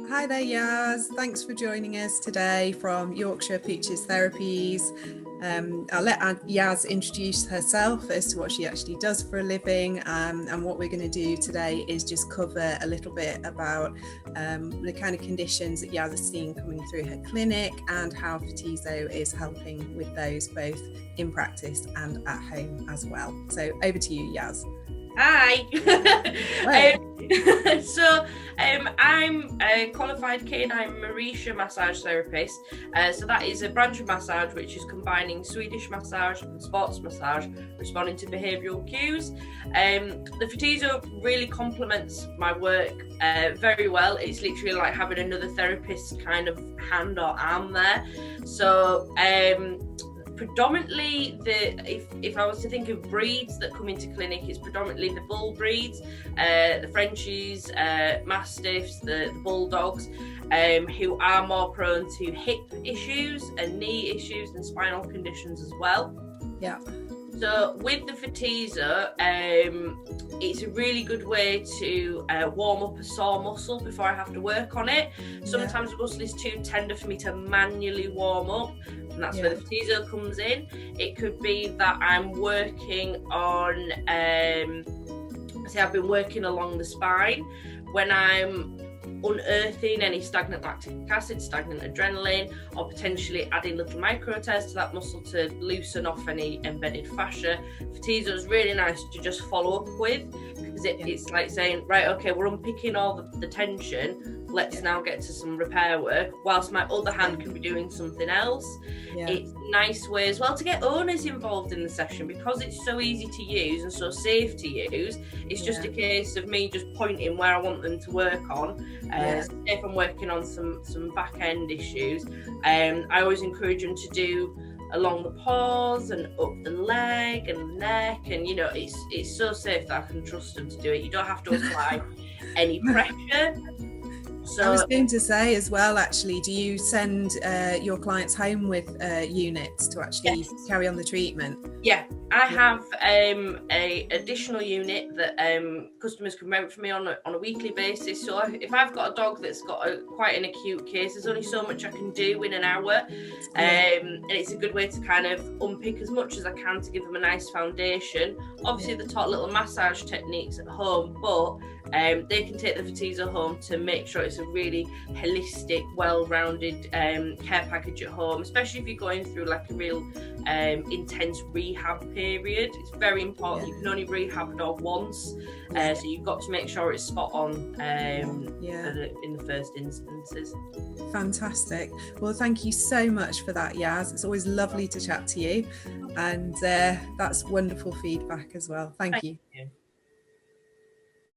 Hi there, Yas. Thanks for joining us today from Yorkshire Pooches Therapies. I'll let Yas introduce herself as to what she actually does for a living, and what we're going to do today is just cover a little bit about the kind of conditions that Yas is seeing coming through her clinic and how Photizo is helping with those both in practice and at home as well. So over to you, Yas. Hi. I'm a qualified canine Marisha massage therapist. So that is a branch of massage which is combining Swedish massage and sports massage, responding to behavioural cues. The Photizo really complements my work very well. It's literally like having another therapist kind of hand or arm there. So predominantly, if I was to think of breeds that come into clinic, it's predominantly the bull breeds, the Frenchies, Mastiffs, the Bulldogs, who are more prone to hip issues and knee issues and spinal conditions as well. Yeah. So with the Photizo, it's a really good way to warm up a sore muscle before I have to work on it. Sometimes the muscle is too tender for me to manually warm up, and that's where the Photizo comes in. It could be that I'm working on, I've been working along the spine when I'm unearthing any stagnant lactic acid, stagnant adrenaline, or potentially adding little micro tears to that muscle to loosen off any embedded fascia. Photizo is really nice to just follow up with, because it's like saying, right, okay, we're unpicking all the tension, let's now get to some repair work, whilst my other hand can be doing something else. It's a nice way as well to get owners involved in the session, because it's so easy to use and so safe to use. It's just a case of me just pointing where I want them to work on. If I'm working on some back end issues, I always encourage them to do along the paws and up the leg and the neck, and it's so safe that I can trust them to do it. You don't have to apply any pressure. So, I was going to say as well, actually, do you send your clients home with units to actually carry on the treatment? Yeah, I have a additional unit that customers can rent from me on a weekly basis. So if I've got a dog that's got quite an acute case, there's only so much I can do in an hour, and it's a good way to kind of unpick as much as I can to give them a nice foundation. Obviously, the taught little massage techniques at home, but they can take the Photizo home to make sure it's a really holistic, well-rounded care package at home, especially if you're going through like a real intense rehab period. It's very important. You can only rehab a dog once, so you've got to make sure it's spot on in the first instances. Fantastic. Well, thank you so much for that, Yas. It's always lovely to chat to you, and that's wonderful feedback as well. Thank you.